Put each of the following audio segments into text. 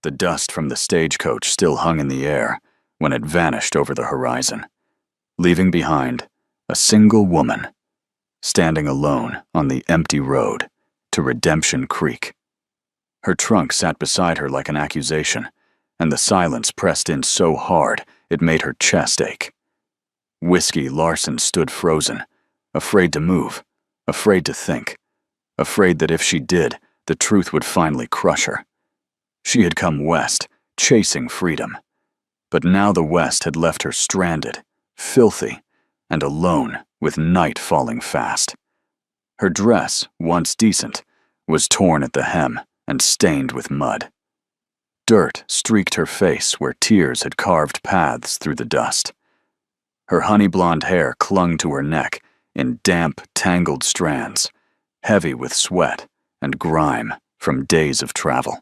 The dust from the stagecoach still hung in the air when it vanished over the horizon, leaving behind a single woman, standing alone on the empty road to Redemption Creek. Her trunk sat beside her like an accusation, and the silence pressed in so hard it made her chest ache. Whiskey Larson stood frozen, afraid to move, afraid to think, afraid that if she did, the truth would finally crush her. She had come west, chasing freedom, but now the West had left her stranded, filthy, and alone with night falling fast. Her dress, once decent, was torn at the hem and stained with mud. Dirt streaked her face where tears had carved paths through the dust. Her honey-blonde hair clung to her neck in damp, tangled strands, heavy with sweat and grime from days of travel.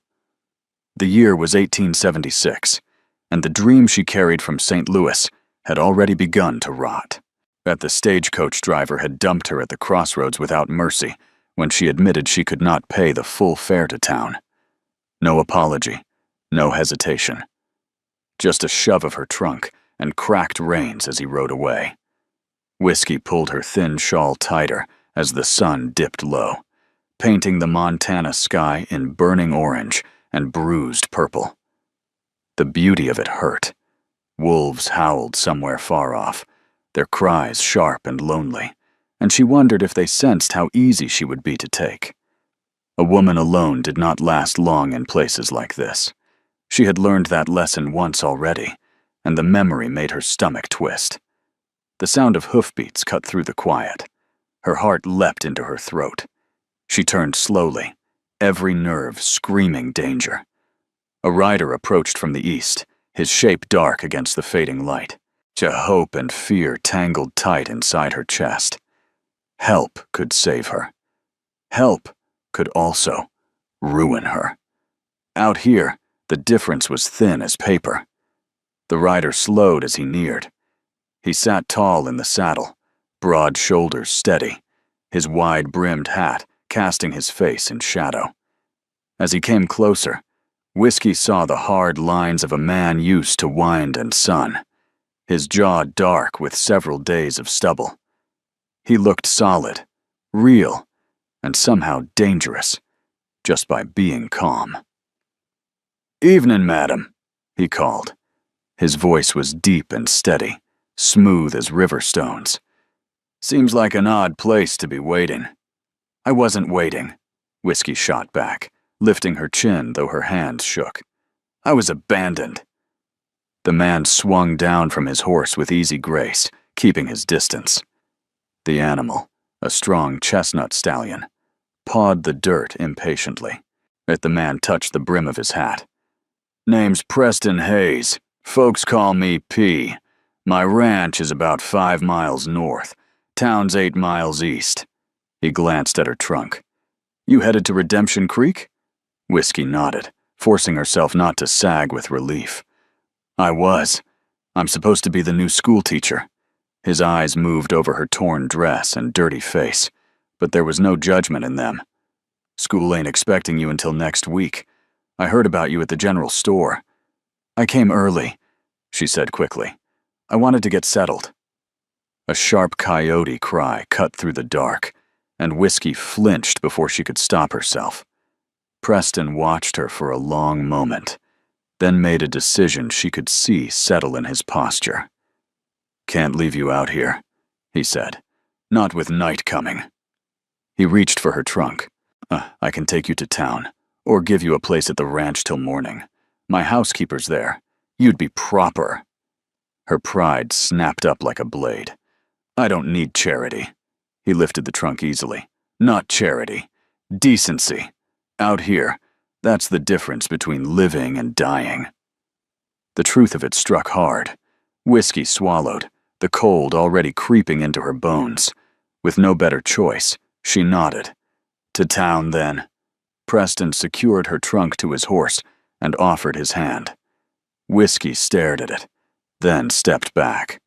The year was 1876, and the dream she carried from St. Louis had already begun to rot. That the stagecoach driver had dumped her at the crossroads without mercy when she admitted she could not pay the full fare to town. No apology, no hesitation. Just a shove of her trunk and cracked reins as he rode away. Whiskey pulled her thin shawl tighter as the sun dipped low, painting the Montana sky in burning orange and bruised purple. The beauty of it hurt. Wolves howled somewhere far off, their cries sharp and lonely, and she wondered if they sensed how easy she would be to take. A woman alone did not last long in places like this. She had learned that lesson once already, and the memory made her stomach twist. The sound of hoofbeats cut through the quiet. Her heart leapt into her throat. She turned slowly, every nerve screaming danger. A rider approached from the east, his shape dark against the fading light. Hope and fear tangled tight inside her chest. Help could save her. Help could also ruin her. Out here, the difference was thin as paper. The rider slowed as he neared. He sat tall in the saddle, broad shoulders steady, his wide-brimmed hat casting his face in shadow. As he came closer, Whiskey saw the hard lines of a man used to wind and sun, his jaw dark with several days of stubble. He looked solid, real, and somehow dangerous, just by being calm. "Evening, madam," he called. His voice was deep and steady, smooth as river stones. "Seems like an odd place to be waiting." "I wasn't waiting," Whiskey shot back, lifting her chin though her hands shook. "I was abandoned." The man swung down from his horse with easy grace, keeping his distance. The animal, a strong chestnut stallion, pawed the dirt impatiently. Yet the man touched the brim of his hat. "Name's Preston Hayes. Folks call me P. My ranch is about 5 miles north. Town's 8 miles east." He glanced at her trunk. "You headed to Redemption Creek?" Whiskey nodded, forcing herself not to sag with relief. "I was. I'm supposed to be the new schoolteacher." His eyes moved over her torn dress and dirty face, but there was no judgment in them. "School ain't expecting you until next week. I heard about you at the general store." "I came early," she said quickly. "I wanted to get settled." A sharp coyote cry cut through the dark, and Whiskey flinched before she could stop herself. Preston watched her for a long moment, then made a decision she could see settle in his posture. "Can't leave you out here," he said. "Not with night coming." He reached for her trunk. "I can take you to town, or give you a place at the ranch till morning. My housekeeper's there. You'd be proper." Her pride snapped up like a blade. "I don't need charity." He lifted the trunk easily. "Not charity. Decency. Out here, that's the difference between living and dying." The truth of it struck hard. Whiskey swallowed, the cold already creeping into her bones. With no better choice, she nodded. "To town, then." Preston secured her trunk to his horse and offered his hand. Whiskey stared at it, then stepped back.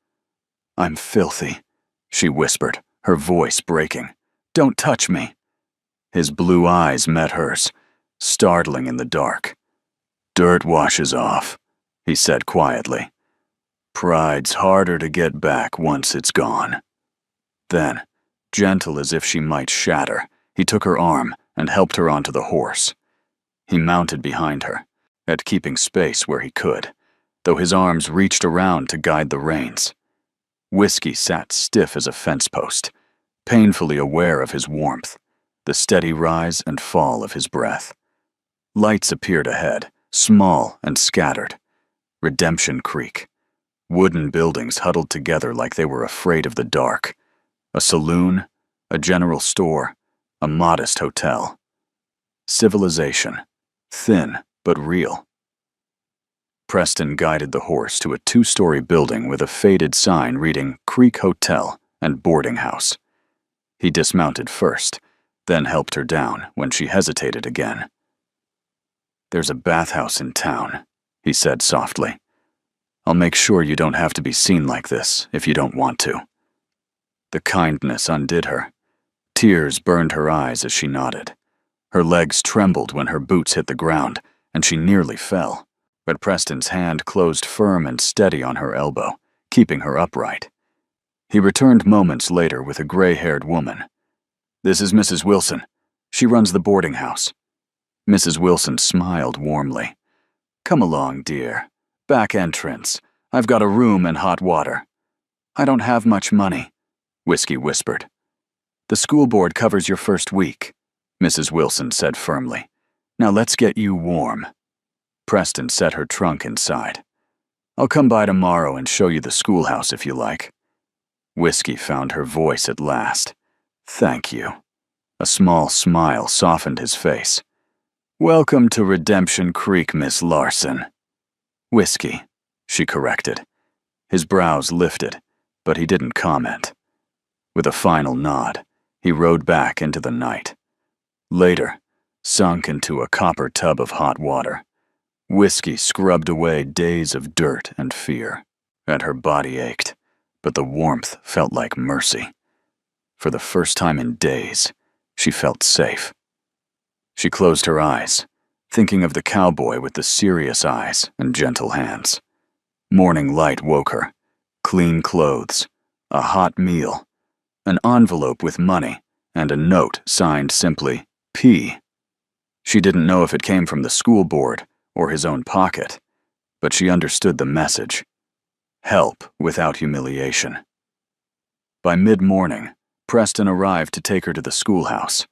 "I'm filthy," she whispered, her voice breaking. "Don't touch me." His blue eyes met hers, startling in the dark. Dirt washes off, he said quietly. Pride's harder to get back once it's gone. Then, gentle as if she might shatter, he took her arm and helped her onto the horse. He mounted behind her, at keeping space where he could, though his arms reached around to guide the reins. Whiskey sat stiff as a fence post, painfully aware of his warmth, the steady rise and fall of his breath. Lights appeared ahead, small and scattered. Redemption Creek. Wooden buildings huddled together like they were afraid of the dark. A saloon, a general store, a modest hotel. Civilization. Thin but real. Preston guided the horse to a 2-story building with a faded sign reading Creek Hotel and Boarding House. He dismounted first, then helped her down when she hesitated again. There's a bathhouse in town, he said softly. I'll make sure you don't have to be seen like this if you don't want to. The kindness undid her. Tears burned her eyes as she nodded. Her legs trembled when her boots hit the ground, and she nearly fell. But Preston's hand closed firm and steady on her elbow, keeping her upright. He returned moments later with a gray-haired woman. This is Mrs. Wilson. She runs the boarding house. Mrs. Wilson smiled warmly. Come along, dear. Back entrance. I've got a room and hot water. I don't have much money, Whiskey whispered. The school board covers your first week, Mrs. Wilson said firmly. Now let's get you warm. Preston set her trunk inside. I'll come by tomorrow and show you the schoolhouse if you like. Whiskey found her voice at last. Thank you. A small smile softened his face. Welcome to Redemption Creek, Miss Larson. Whiskey, she corrected. His brows lifted, but he didn't comment. With a final nod, he rode back into the night. Later, sunk into a copper tub of hot water, Whiskey scrubbed away days of dirt and fear, and her body ached, but the warmth felt like mercy. For the first time in days, she felt safe. She closed her eyes, thinking of the cowboy with the serious eyes and gentle hands. Morning light woke her. Clean clothes, a hot meal, an envelope with money, and a note signed simply P. She didn't know if it came from the school board or his own pocket, but she understood the message. Help without humiliation. By mid-morning, Preston arrived to take her to the schoolhouse.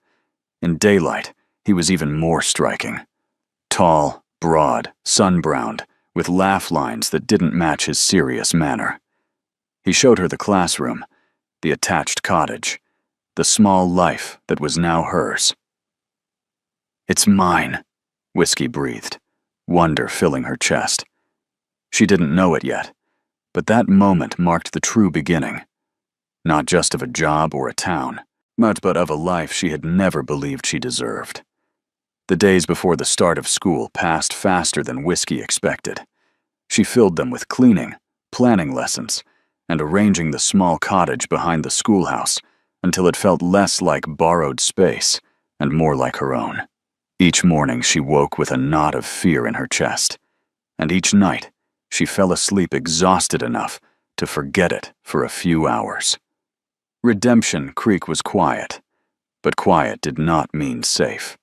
In daylight, he was even more striking. Tall, broad, sun-browned, with laugh lines that didn't match his serious manner. He showed her the classroom, the attached cottage, the small life that was now hers. It's mine, Whiskey breathed, wonder filling her chest. She didn't know it yet, but that moment marked the true beginning. Not just of a job or a town, but of a life she had never believed she deserved. The days before the start of school passed faster than Whiskey expected. She filled them with cleaning, planning lessons, and arranging the small cottage behind the schoolhouse until it felt less like borrowed space and more like her own. Each morning she woke with a knot of fear in her chest, and each night she fell asleep exhausted enough to forget it for a few hours. Redemption Creek was quiet, but quiet did not mean safe.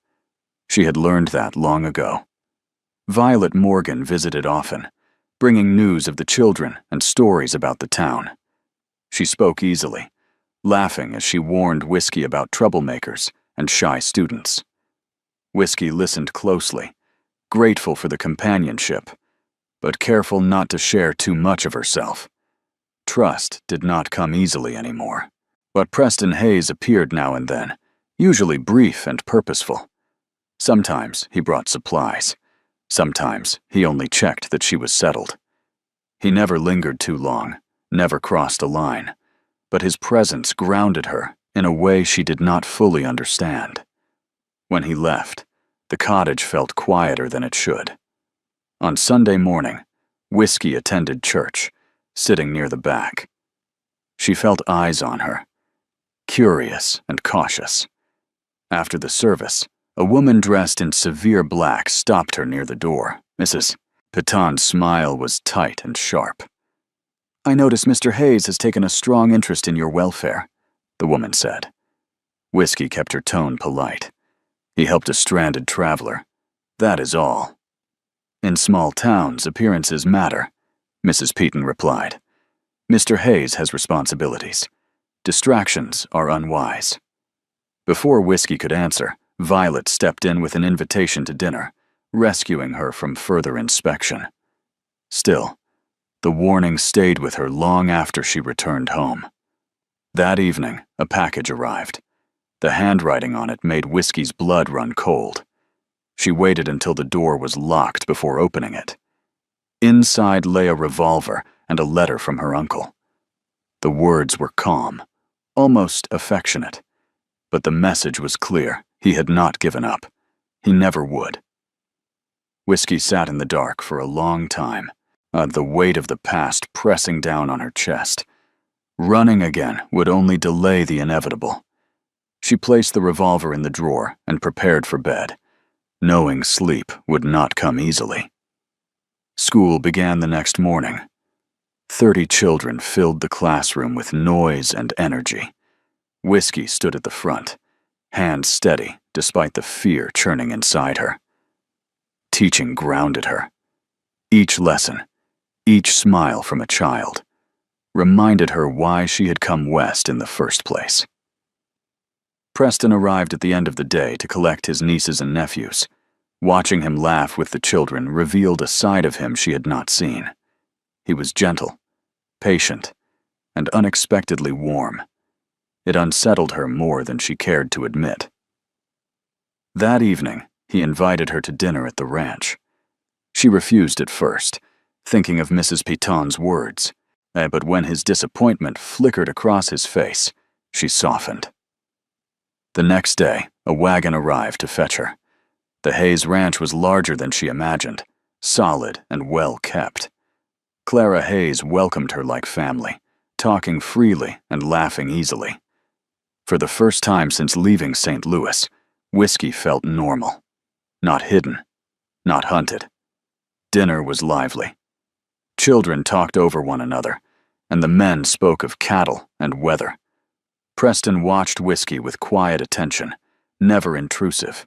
She had learned that long ago. Violet Morgan visited often, bringing news of the children and stories about the town. She spoke easily, laughing as she warned Whiskey about troublemakers and shy students. Whiskey listened closely, grateful for the companionship, but careful not to share too much of herself. Trust did not come easily anymore, but Preston Hayes appeared now and then, usually brief and purposeful. Sometimes he brought supplies. Sometimes he only checked that she was settled. He never lingered too long, never crossed a line, but his presence grounded her in a way she did not fully understand. When he left, the cottage felt quieter than it should. On Sunday morning, Whiskey attended church, sitting near the back. She felt eyes on her, curious and cautious. After the service, a woman dressed in severe black stopped her near the door, Mrs. Piton's smile was tight and sharp. "I notice Mr. Hayes has taken a strong interest in your welfare," the woman said. Whiskey kept her tone polite. He helped a stranded traveler. That is all. "In small towns, appearances matter," Mrs. Piton replied. "Mr. Hayes has responsibilities. Distractions are unwise." Before Whiskey could answer, Violet stepped in with an invitation to dinner, rescuing her from further inspection. Still, the warning stayed with her long after she returned home. That evening, a package arrived. The handwriting on it made Whiskey's blood run cold. She waited until the door was locked before opening it. Inside lay a revolver and a letter from her uncle. The words were calm, almost affectionate, but the message was clear. He had not given up. He never would. Whiskey sat in the dark for a long time, the weight of the past pressing down on her chest. Running again would only delay the inevitable. She placed the revolver in the drawer and prepared for bed, knowing sleep would not come easily. School began the next morning. 30 children filled the classroom with noise and energy. Whiskey stood at the front, hands steady despite the fear churning inside her. Teaching grounded her. Each lesson, each smile from a child, reminded her why she had come west in the first place. Preston arrived at the end of the day to collect his nieces and nephews. Watching him laugh with the children revealed a side of him she had not seen. He was gentle, patient, and unexpectedly warm. It unsettled her more than she cared to admit. That evening, he invited her to dinner at the ranch. She refused at first, thinking of Mrs. Piton's words, but when his disappointment flickered across his face, she softened. The next day, a wagon arrived to fetch her. The Hayes ranch was larger than she imagined, solid and well kept. Clara Hayes welcomed her like family, talking freely and laughing easily. For the first time since leaving St. Louis, Whiskey felt normal. Not hidden, not hunted. Dinner was lively. Children talked over one another, and the men spoke of cattle and weather. Preston watched Whiskey with quiet attention, never intrusive,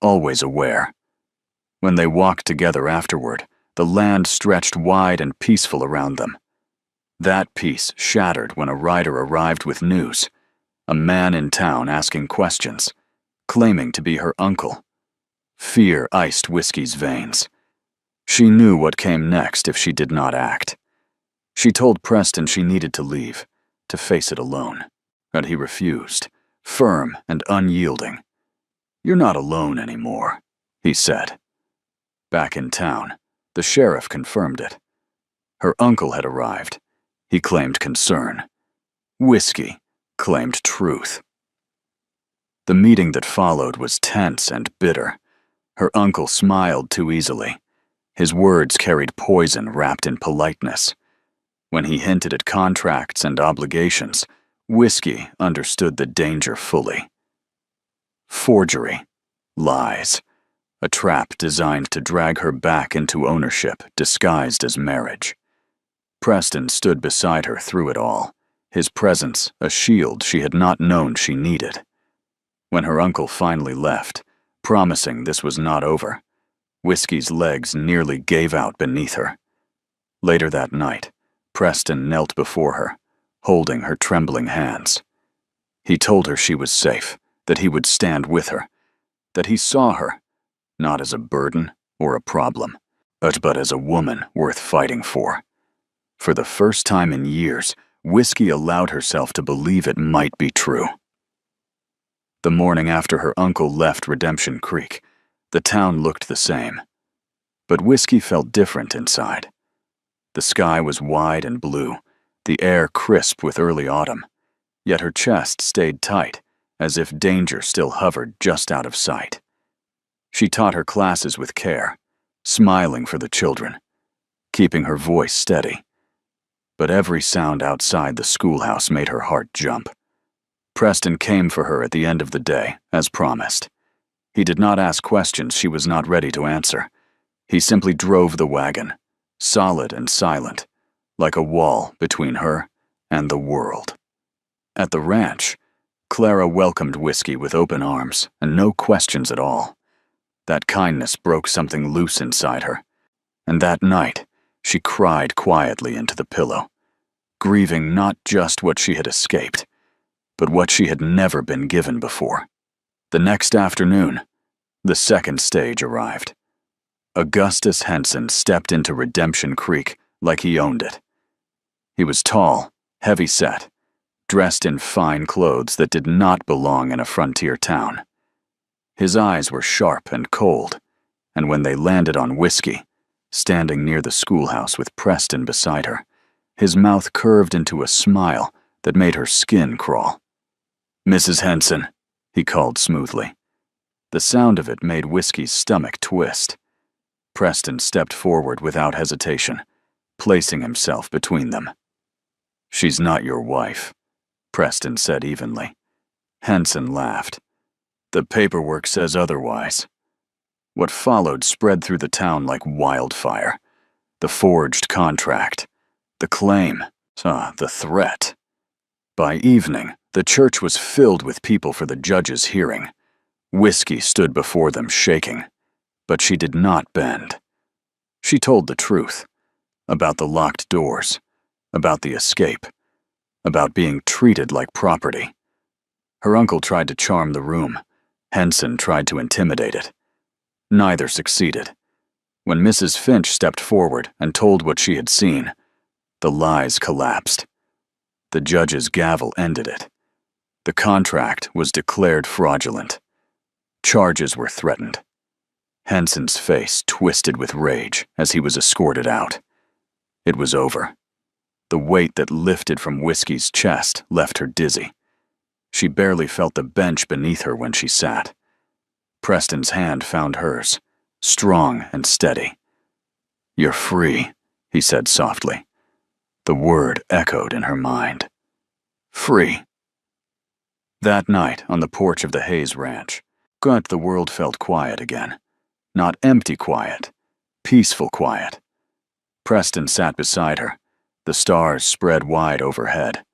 always aware. When they walked together afterward, the land stretched wide and peaceful around them. That peace shattered when a rider arrived with news, a man in town asking questions, claiming to be her uncle. Fear iced Whiskey's veins. She knew what came next if she did not act. She told Preston she needed to leave, to face it alone. But he refused, firm and unyielding. "You're not alone anymore," he said. Back in town, the sheriff confirmed it. Her uncle had arrived. He claimed concern. Whiskey claimed truth. The meeting that followed was tense and bitter. Her uncle smiled too easily. His words carried poison wrapped in politeness. When he hinted at contracts and obligations, Whiskey understood the danger fully. Forgery, lies, a trap designed to drag her back into ownership disguised as marriage. Preston stood beside her through it all, his presence a shield she had not known she needed. When her uncle finally left, promising this was not over, Whiskey's legs nearly gave out beneath her. Later that night, Preston knelt before her, holding her trembling hands. He told her she was safe, that he would stand with her, that he saw her, not as a burden or a problem, but as a woman worth fighting for. For the first time in years, Whiskey allowed herself to believe it might be true. The morning after her uncle left Redemption Creek, the town looked the same. But Whiskey felt different inside. The sky was wide and blue, the air crisp with early autumn, yet her chest stayed tight, as if danger still hovered just out of sight. She taught her classes with care, smiling for the children, keeping her voice steady. But every sound outside the schoolhouse made her heart jump. Preston came for her at the end of the day, as promised. He did not ask questions she was not ready to answer. He simply drove the wagon, solid and silent, like a wall between her and the world. At the ranch, Clara welcomed Whiskey with open arms and no questions at all. That kindness broke something loose inside her, and that night she cried quietly into the pillow, grieving not just what she had escaped, but what she had never been given before. The next afternoon, the second stage arrived. Augustus Henson stepped into Redemption Creek like he owned it. He was tall, heavy-set, dressed in fine clothes that did not belong in a frontier town. His eyes were sharp and cold, and when they landed on Whiskey, standing near the schoolhouse with Preston beside her, his mouth curved into a smile that made her skin crawl. "Mrs. Henson," he called smoothly. The sound of it made Whiskey's stomach twist. Preston stepped forward without hesitation, placing himself between them. "She's not your wife," Preston said evenly. Henson laughed. "The paperwork says otherwise." What followed spread through the town like wildfire. The forged contract, the claim, the threat. By evening, the church was filled with people for the judge's hearing. Whiskey stood before them shaking, but she did not bend. She told the truth, about the locked doors, about the escape, about being treated like property. Her uncle tried to charm the room. Henson tried to intimidate it. Neither succeeded. When Mrs. Finch stepped forward and told what she had seen, the lies collapsed. The judge's gavel ended it. The contract was declared fraudulent. Charges were threatened. Henson's face twisted with rage as he was escorted out. It was over. The weight that lifted from Whiskey's chest left her dizzy. She barely felt the bench beneath her when she sat. Preston's hand found hers, strong and steady. "You're free," he said softly. The word echoed in her mind. Free. That night on the porch of the Hayes Ranch, the world felt quiet again. Not empty quiet, peaceful quiet. Preston sat beside her, the stars spread wide overhead.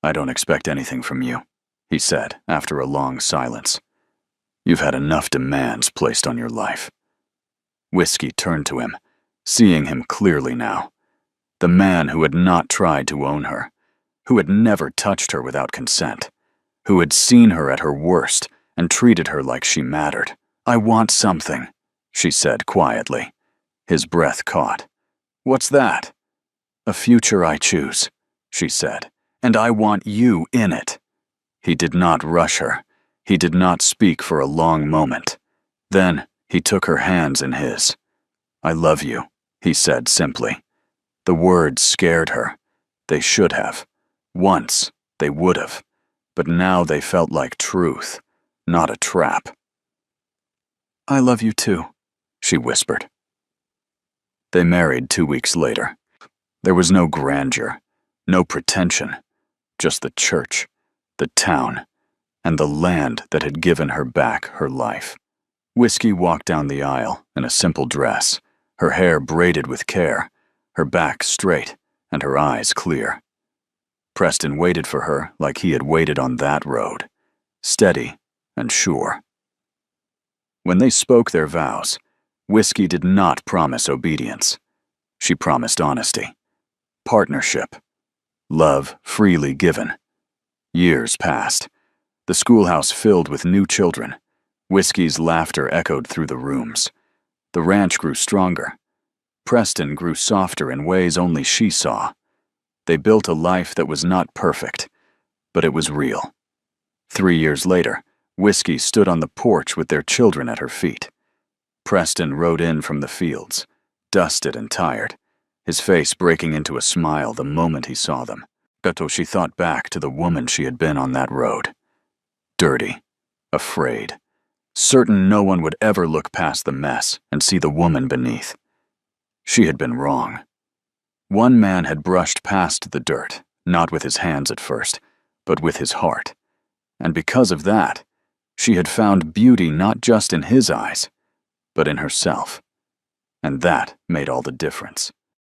"I don't expect anything from you," he said after a long silence. "You've had enough demands placed on your life." Whiskey turned to him, seeing him clearly now. The man who had not tried to own her, who had never touched her without consent, who had seen her at her worst and treated her like she mattered. "I want something," she said quietly. His breath caught. "What's that?" "A future I choose," she said, "and I want you in it." He did not rush her. He did not speak for a long moment. Then he took her hands in his. "I love you," he said simply. The words scared her. They should have. Once, they would have. But now they felt like truth, not a trap. "I love you too," she whispered. They married 2 weeks later. There was no grandeur, no pretension, just the church, the town, and the land that had given her back her life. Whiskey walked down the aisle in a simple dress, her hair braided with care, her back straight, and her eyes clear. Preston waited for her like he had waited on that road, steady and sure. When they spoke their vows, Whiskey did not promise obedience. She promised honesty, partnership, love freely given. Years passed. The schoolhouse filled with new children. Whiskey's laughter echoed through the rooms. The ranch grew stronger. Preston grew softer in ways only she saw. They built a life that was not perfect, but it was real. 3 years later, Whiskey stood on the porch with their children at her feet. Preston rode in from the fields, dusted and tired, his face breaking into a smile the moment he saw them. She thought back to the woman she had been on that road. Dirty, afraid, certain no one would ever look past the mess and see the woman beneath. She had been wrong. One man had brushed past the dirt, not with his hands at first, but with his heart. And because of that, she had found beauty not just in his eyes, but in herself. and that made all the difference.